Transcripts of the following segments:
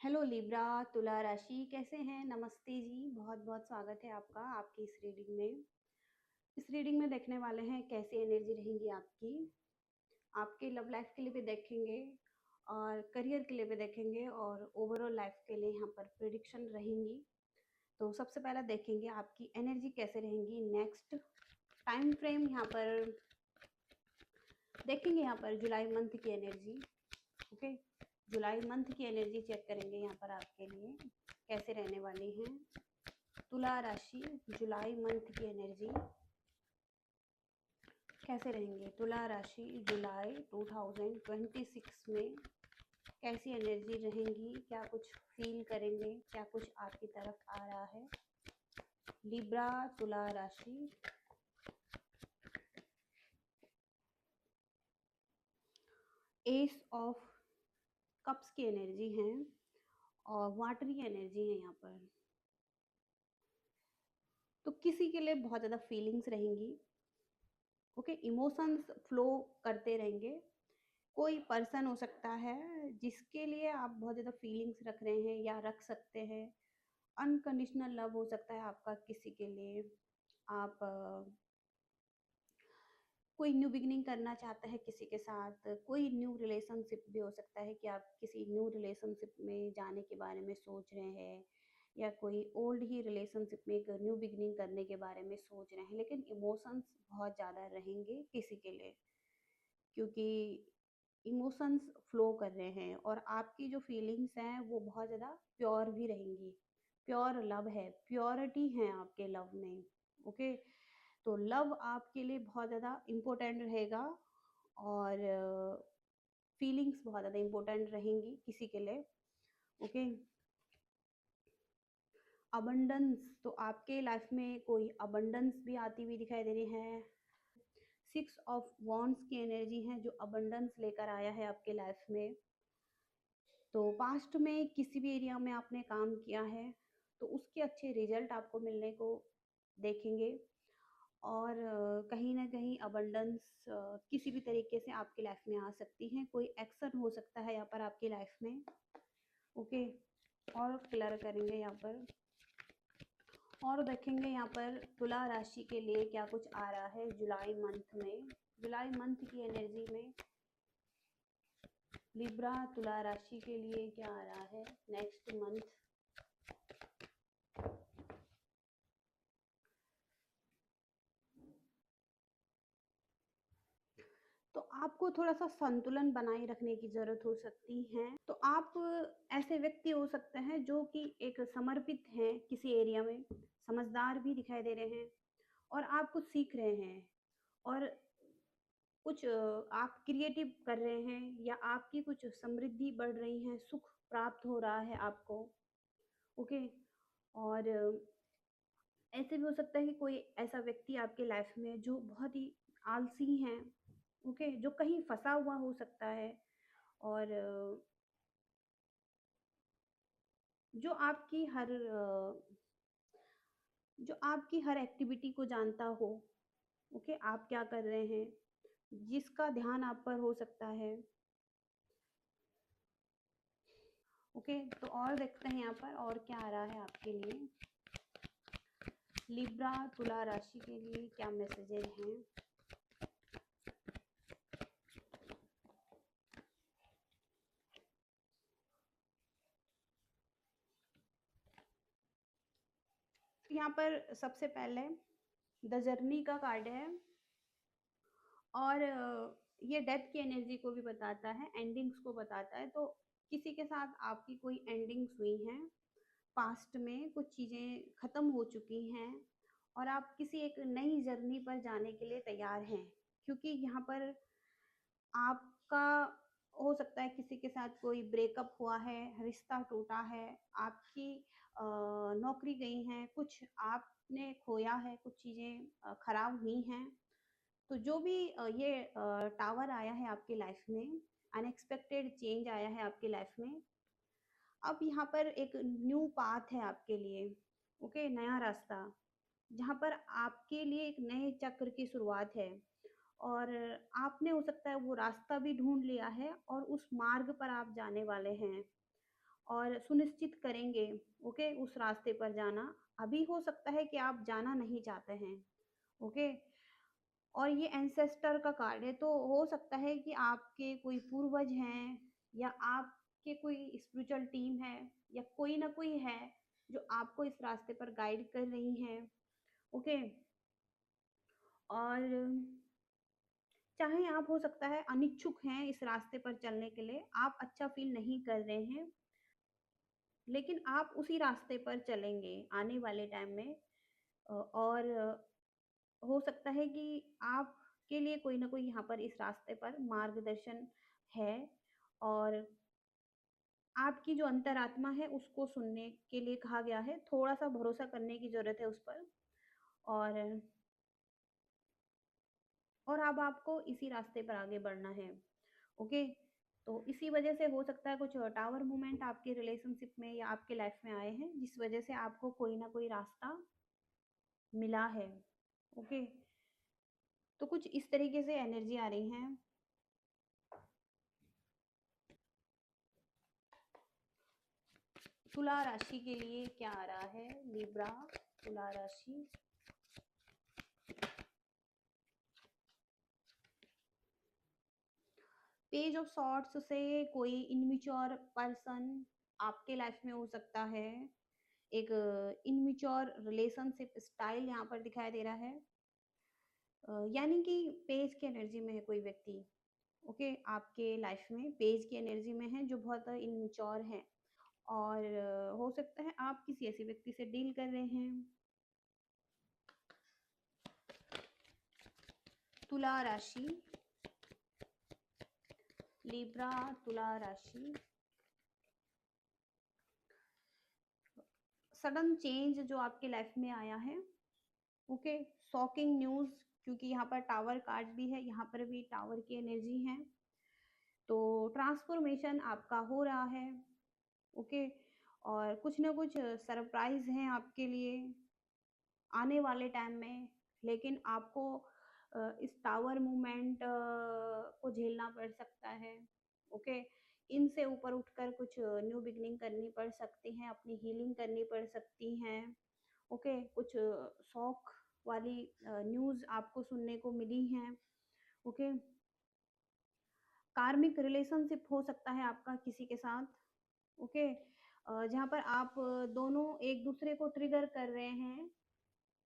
Hello Libra, तुला राशि कैसे हैं? नमस्ते जी, बहुत बहुत स्वागत है आपका आपकी इस रीडिंग में। इस रीडिंग में देखने वाले हैं कैसी एनर्जी रहेंगी आपकी। आपके लव लाइफ के लिए भी देखेंगे और करियर के लिए भी देखेंगे और ओवरऑल लाइफ के लिए यहाँ पर प्रिडिक्शन रहेंगी। तो सबसे पहला देखेंगे आपकी एनर्जी कैसे रहेंगी नेक्स्ट टाइम फ्रेम। यहाँ पर देखेंगे यहाँ पर जुलाई मंथ की एनर्जी। ओके, जुलाई मंथ की एनर्जी चेक करेंगे यहाँ पर आपके लिए कैसे रहने वाली हैं। तुला राशि जुलाई मंथ की एनर्जी कैसे रहेंगे? तुला राशि जुलाई 2026 में कैसी एनर्जी रहेंगी? क्या कुछ फील करेंगे? क्या कुछ आपकी तरफ आ रहा है? लिब्रा तुला राशि एस ऑफ कप्स की एनर्जी है और वाटरी एनर्जी है यहाँ पर। तो किसी के लिए बहुत ज़्यादा फीलिंग्स रहेंगी। ओके, इमोशंस फ्लो करते रहेंगे। कोई पर्सन हो सकता है जिसके लिए आप बहुत ज़्यादा फीलिंग्स रख रहे हैं या रख सकते हैं। अनकंडीशनल लव हो सकता है आपका किसी के लिए। आप कोई न्यू बिगिनिंग करना चाहता है किसी के साथ। कोई न्यू रिलेशनशिप भी हो सकता है कि आप किसी न्यू रिलेशनशिप में जाने के बारे में सोच रहे हैं या कोई ओल्ड ही रिलेशनशिप में एक न्यू बिगिनिंग करने के बारे में सोच रहे हैं, लेकिन इमोशंस बहुत ज़्यादा रहेंगे किसी के लिए क्योंकि इमोशंस फ्लो कर रहे हैं और आपकी जो फीलिंग्स हैं वो बहुत ज़्यादा प्योर भी रहेंगी। प्योर लव है, प्योरिटी है आपके लव में। ओके, तो लव आपके लिए बहुत ज़्यादा इम्पोर्टेंट रहेगा और फीलिंग्स बहुत ज़्यादा इम्पोर्टेंट रहेंगी किसी के लिए। ओके, अबंडेंस, तो आपके लाइफ में कोई अबंडेंस भी आती हुई दिखाई दे रही है। 6 ऑफ वॉन्ड्स की एनर्जी है जो अबंडेंस लेकर आया है आपके लाइफ में। तो पास्ट में किसी भी एरिया में आपने काम किया है तो उसके अच्छे रिजल्ट आपको मिलने को देखेंगे और कहीं ना कहीं अबंडेंस किसी भी तरीके से आपकी लाइफ में आ सकती है। कोई एक्शन हो सकता है यहाँ पर आपकी लाइफ में। ओके, और क्लियर करेंगे यहाँ पर और देखेंगे यहाँ पर तुला राशि के लिए क्या कुछ आ रहा है जुलाई मंथ में। जुलाई मंथ की एनर्जी में लिब्रा तुला राशि के लिए क्या आ रहा है नेक्स्ट मंथ। तो आपको थोड़ा सा संतुलन बनाए रखने की जरूरत हो सकती है। तो आप ऐसे व्यक्ति हो सकते हैं जो कि एक समर्पित हैं किसी एरिया में, समझदार भी दिखाई दे रहे हैं और आप कुछ सीख रहे हैं और कुछ आप क्रिएटिव कर रहे हैं या आपकी कुछ समृद्धि बढ़ रही है, सुख प्राप्त हो रहा है आपको। ओके, और ऐसे भी हो सकता है कि कोई ऐसा व्यक्ति आपके लाइफ में जो बहुत ही आलसी हैं। ओके, जो कहीं फंसा हुआ हो सकता है और जो आपकी हर जो आपकी हर एक्टिविटी को जानता हो। ओके, आप क्या कर रहे हैं, जिसका ध्यान आप पर हो सकता है। ओके, तो और देखते हैं यहाँ पर और क्या आ रहा है आपके लिए। लिब्रा तुला राशि के लिए क्या मैसेजेस हैं। यहाँ पर सबसे पहले द जर्नी का कार्ड है और ये डेथ की एनर्जी को भी बताता है, एंडिंग्स को बताता है। तो किसी के साथ आपकी कोई एंडिंग्स हुई हैं, पास्ट में कुछ चीज़ें ख़त्म हो चुकी हैं और आप किसी एक नई जर्नी पर जाने के लिए तैयार हैं। क्योंकि यहाँ पर आपका हो सकता है किसी के साथ कोई ब्रेकअप हुआ है, रिश्ता टूटा है, आपकी नौकरी गई है, कुछ आपने खोया है, कुछ चीज़ें खराब हुई हैं। तो जो भी ये टावर आया है आपकी लाइफ में, अनएक्सपेक्टेड चेंज आया है आपकी लाइफ में। अब यहाँ पर एक न्यू पाथ है आपके लिए। ओके, नया रास्ता जहाँ पर आपके लिए एक नए चक्र की शुरुआत है और आपने हो सकता है वो रास्ता भी ढूंढ लिया है और उस मार्ग पर आप जाने वाले हैं और सुनिश्चित करेंगे, ओके, उस रास्ते पर जाना। अभी हो सकता है कि आप जाना नहीं चाहते हैं, ओके। और ये एंसेस्टर का कार्ड है, तो हो सकता है कि आपके कोई पूर्वज हैं या आपके कोई स्पिरिचुअल टीम है या कोई ना कोई है जो आपको इस रास्ते पर गाइड कर रही हैं, ओके। और चाहे आप हो सकता है अनिच्छुक हैं इस रास्ते पर चलने के लिए, आप अच्छा फील नहीं कर रहे हैं, लेकिन आप उसी रास्ते पर चलेंगे आने वाले टाइम में। और हो सकता है कि आपके लिए कोई ना कोई यहाँ पर इस रास्ते पर मार्गदर्शन है, और आपकी जो अंतरात्मा है उसको सुनने के लिए कहा गया है, थोड़ा सा भरोसा करने की जरूरत है उस पर। और अब आपको इसी रास्ते पर आगे बढ़ना है, ओके। तो इसी वजह से हो सकता है कुछ टावर मोमेंट आपके रिलेशनशिप में या आपके लाइफ में आए हैं, जिस वजह से आपको कोई ना कोई रास्ता मिला है, ओके। तो कुछ इस तरीके से एनर्जी आ रही हैं। तुला राशि के लिए क्या आ रहा है, लिब्रा तुला राशि। पेज ऑफ सॉर्ट्स से कोई इनमिच्योर पर्सन आपके लाइफ में हो सकता है। एक इनमिच्योर रिलेशनशिप स्टाइल यहाँ पर दिखाई दे रहा है। यानी कि पेज की एनर्जी में है कोई व्यक्ति, ओके, आपके लाइफ में पेज की एनर्जी में है जो बहुत इनमिच्योर है। और हो सकता है आप किसी ऐसे व्यक्ति से डील कर रहे हैं। तुला राशि, लिब्रा तुला राशि। सडन चेंज जो आपके लाइफ में आया है, ओके, शॉकिंग न्यूज, क्योंकि यहाँ पर टावर कार्ड भी है, यहाँ पर भी टावर की एनर्जी है। तो ट्रांसफॉर्मेशन आपका हो रहा है, ओके। और कुछ ना कुछ सरप्राइज है आपके लिए आने वाले टाइम में, लेकिन आपको इस टावर मूवमेंट को झेलना पड़ सकता है, ओके। इनसे ऊपर उठकर कुछ न्यू बिगनिंग करनी पड़ सकती है, अपनी हीलिंग करनी पड़ सकती हैं, ओके। कुछ शौक वाली न्यूज़ आपको सुनने को मिली हैं, ओके। कार्मिक रिलेशनशिप हो सकता है आपका किसी के साथ, ओके। जहाँ पर आप दोनों एक दूसरे को ट्रिगर कर रहे हैं,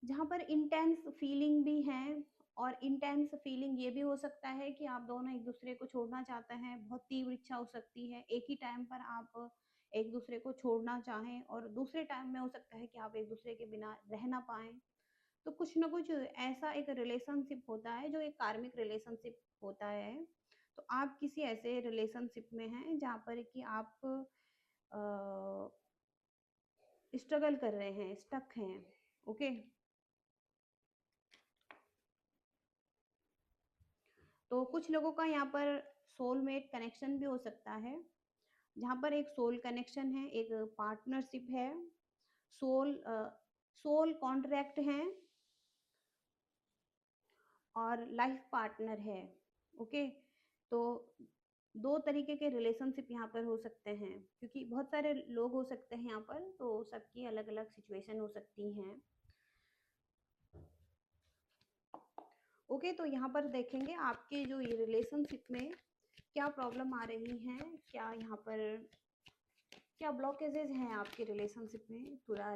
जहाँ पर इंटेंस फीलिंग भी है। और इंटेंस फीलिंग ये भी हो सकता है कि आप दोनों एक दूसरे को छोड़ना चाहते हैं, बहुत तीव्र इच्छा हो सकती है एक ही टाइम पर आप एक दूसरे को छोड़ना चाहें, और दूसरे टाइम में हो सकता है कि आप एक दूसरे के बिना रह ना पाएं। तो कुछ ना कुछ ऐसा एक रिलेशनशिप होता है जो एक कार्मिक रिलेशनशिप होता है। तो आप किसी ऐसे रिलेशनशिप में हैं जहाँ पर कि आप स्ट्रगल कर रहे हैं, स्टक हैं, ओके। तो कुछ लोगों का यहाँ पर सोलमेट कनेक्शन भी हो सकता है, जहाँ पर एक सोल कनेक्शन है, एक पार्टनरशिप है, सोल सोल कॉन्ट्रैक्ट है, और लाइफ पार्टनर है, ओके। तो दो तरीके के रिलेशनशिप यहाँ पर हो सकते हैं, क्योंकि बहुत सारे लोग हो सकते हैं यहाँ पर, तो सबकी अलग अलग सिचुएशन हो सकती हैं, ओके। तो यहाँ पर देखेंगे आपके जो ये रिलेशनशिप में क्या प्रॉब्लम आ रही हैं, क्या यहाँ पर क्या ब्लॉकेजेज हैं आपके रिलेशनशिप में। तुला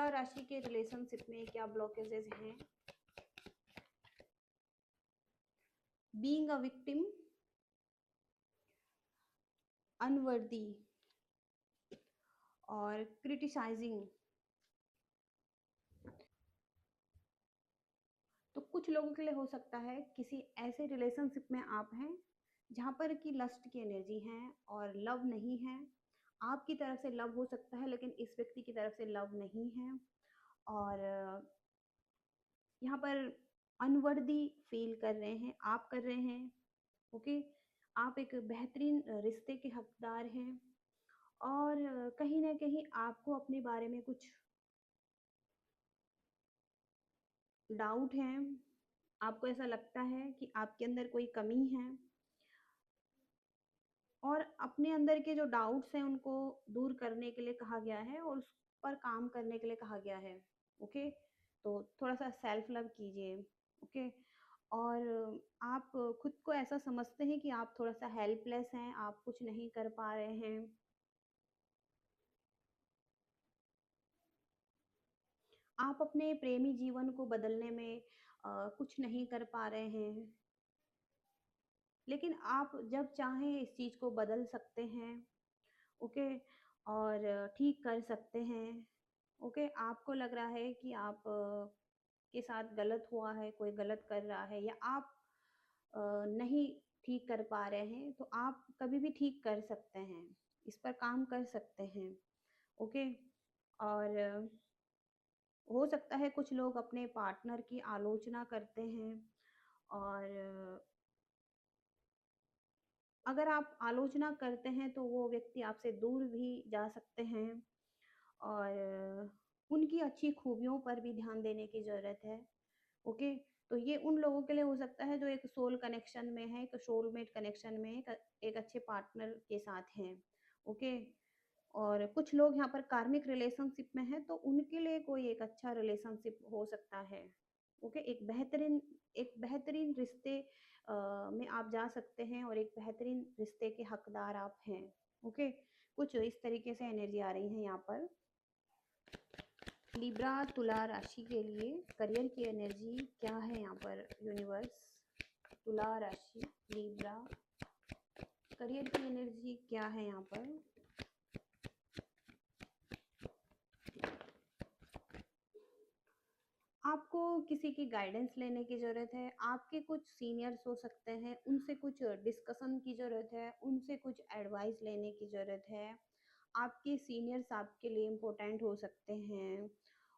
राशि के रिलेशनशिप में क्या ब्लॉकेजेज हैं। बीइंग अ विक्टिम, अनवर्दी, और क्रिटिसाइजिंग। तो कुछ लोगों के लिए हो सकता है किसी ऐसे रिलेशनशिप में आप हैं जहाँ पर कि लस्ट की एनर्जी है और लव नहीं है। आपकी तरफ से लव हो सकता है, लेकिन इस व्यक्ति की तरफ से लव नहीं है। और यहाँ पर अनवर्दी फील कर रहे हैं, आप कर रहे हैं, ओके। आप एक बेहतरीन रिश्ते के हकदार हैं, और कहीं ना कहीं आपको अपने बारे में कुछ डाउट है, आपको ऐसा लगता है कि आपके अंदर कोई कमी है। और अपने अंदर के जो डाउट्स हैं उनको दूर करने के लिए कहा गया है और उस पर काम करने के लिए कहा गया है। ओके, तो थोड़ा सा सेल्फ लव कीजिए। ओके, और आप खुद को ऐसा समझते हैं कि आप थोड़ा सा हेल्पलेस हैं, आप कुछ नहीं कर पा रहे हैं, आप अपने प्रेमी जीवन को बदलने में कुछ नहीं कर पा रहे हैं, लेकिन आप जब चाहें इस चीज़ को बदल सकते हैं। ओके, और ठीक कर सकते हैं। ओके, आपको लग रहा है कि आप के साथ गलत हुआ है, कोई गलत कर रहा है या आप नहीं ठीक कर पा रहे हैं, तो आप कभी भी ठीक कर सकते हैं, इस पर काम कर सकते हैं। ओके, और हो सकता है कुछ लोग अपने पार्टनर की आलोचना करते हैं, और अगर आप आलोचना करते हैं तो वो व्यक्ति आपसे दूर भी जा सकते हैं, और उनकी अच्छी खूबियों पर भी ध्यान देने की ज़रूरत है। ओके, तो ये उन लोगों के लिए हो सकता है जो एक सोल कनेक्शन में है, एक सोलमेट कनेक्शन में है, एक अच्छे पार्टनर के साथ हैं। ओके, और कुछ लोग यहाँ पर कार्मिक रिलेशनशिप में हैं, तो उनके लिए कोई एक अच्छा रिलेशनशिप हो सकता है। ओके, एक बेहतरीन रिश्ते में आप जा सकते हैं और एक बेहतरीन रिश्ते के हकदार आप हैं। ओके, कुछ इस तरीके से एनर्जी आ रही है यहाँ पर। लिब्रा तुला राशि के लिए करियर की एनर्जी क्या है यहाँ पर यूनिवर्स? तुला राशि, लिब्रा, करियर की एनर्जी क्या है यहाँ पर? आपको किसी की गाइडेंस लेने की ज़रूरत है, आपके कुछ सीनियर्स हो सकते हैं, उनसे कुछ डिस्कशन की ज़रूरत है, उनसे कुछ एडवाइस लेने की ज़रूरत है। आपके सीनियर्स आपके लिए इम्पोर्टेंट हो सकते हैं,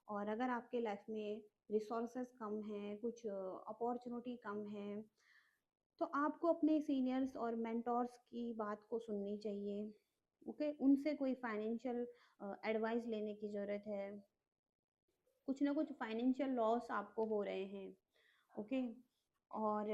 और अगर आपके लाइफ में रिसोर्सेज कम हैं, कुछ अपॉर्चुनिटी कम है, तो आपको अपने सीनियर्स और मेंटोर्स की बात को सुननी चाहिए। ओके, उनसे कोई फाइनेंशियल एडवाइस लेने की ज़रूरत है। कुछ ना कुछ फाइनेंशियल लॉस आपको हो रहे हैं। ओके, और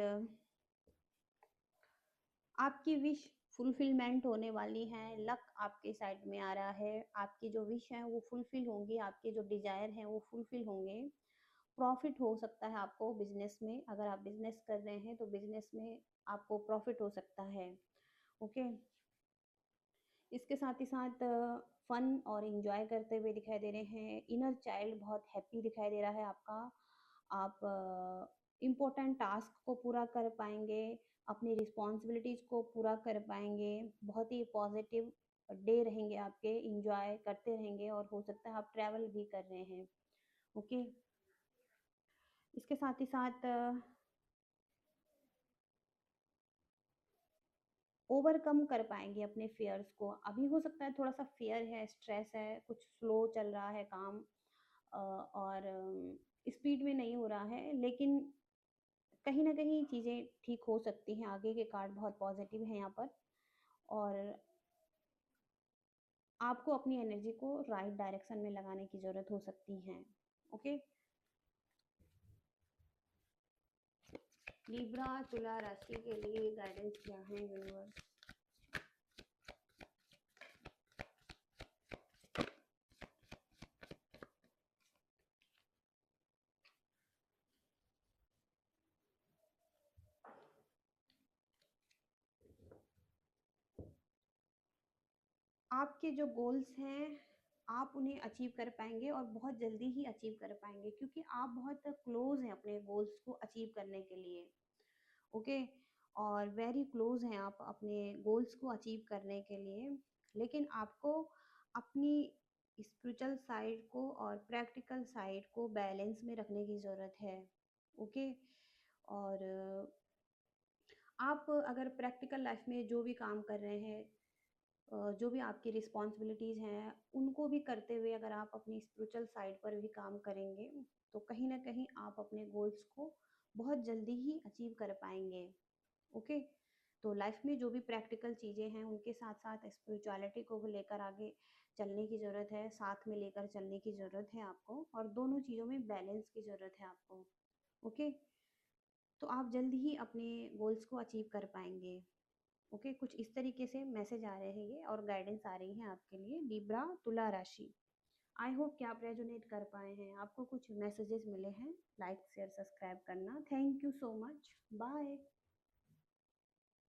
आपकी विश फुलफिलमेंट होने वाली है, लक आपके साइड में आ रहा है, आपकी जो विश है वो फुलफिल होंगी, आपके जो डिजायर हैं वो फुलफिल होंगे। प्रॉफिट हो सकता है आपको बिजनेस में, अगर आप बिजनेस कर रहे हैं तो बिजनेस में आपको प्रॉफिट हो सकता है। ओके, इसके साथ ही साथ फन और इंजॉय करते हुए दिखाई दे रहे हैं, इनर चाइल्ड बहुत हैप्पी दिखाई दे रहा है आपका। आप इम्पोर्टेंट टास्क को पूरा कर पाएंगे, अपनी रिस्पॉन्सिबिलिटीज़ को पूरा कर पाएंगे, बहुत ही पॉजिटिव डे रहेंगे आपके, इंजॉय करते रहेंगे, और हो सकता है आप ट्रैवल भी कर रहे हैं। ओके, इसके साथ ही साथ ओवरकम कर पाएंगे अपने फियर्स को। अभी हो सकता है थोड़ा सा फियर है, स्ट्रेस है, कुछ स्लो चल रहा है काम, और स्पीड में नहीं हो रहा है, लेकिन कहीं ना कहीं चीज़ें ठीक हो सकती हैं। आगे के कार्ड बहुत पॉजिटिव हैं यहाँ पर, और आपको अपनी एनर्जी को राइट डायरेक्शन में लगाने की ज़रूरत हो सकती है। ओके, लिब्रा तुला राशि के लिए गाइडेंस क्या है यूनिवर्स? आपके जो गोल्स हैं आप उन्हें अचीव कर पाएंगे, और बहुत जल्दी ही अचीव कर पाएंगे, क्योंकि आप बहुत क्लोज हैं अपने गोल्स को अचीव करने के लिए। ओके, और वेरी क्लोज हैं आप अपने गोल्स को अचीव करने के लिए, लेकिन आपको अपनी स्पिरिचुअल साइड को और प्रैक्टिकल साइड को बैलेंस में रखने की ज़रूरत है। ओके, और आप अगर प्रैक्टिकल लाइफ में जो भी काम कर रहे हैं, जो भी आपकी रिस्पॉन्सिबिलिटीज़ हैं उनको भी करते हुए अगर आप अपनी स्पिरिचुअल साइड पर भी काम करेंगे, तो कहीं ना कहीं आप अपने गोल्स को बहुत जल्दी ही अचीव कर पाएंगे। ओके, तो लाइफ में जो भी प्रैक्टिकल चीज़ें हैं उनके साथ साथ स्पिरिचुअलिटी को भी लेकर आगे चलने की ज़रूरत है, साथ में लेकर चलने की ज़रूरत है आपको, और दोनों चीज़ों में बैलेंस की ज़रूरत है आपको। ओके, तो आप जल्दी ही अपने गोल्स को अचीव कर पाएंगे। ओके, कुछ इस तरीके से मैसेज आ रहे हैं ये, और गाइडेंस आ रही है आपके लिए लिब्रा तुला राशि। आई होप कि आप रेजोनेट कर पाए हैं, आपको कुछ मैसेजेस मिले हैं। लाइक शेयर सब्सक्राइब करना। Thank you so much. Bye.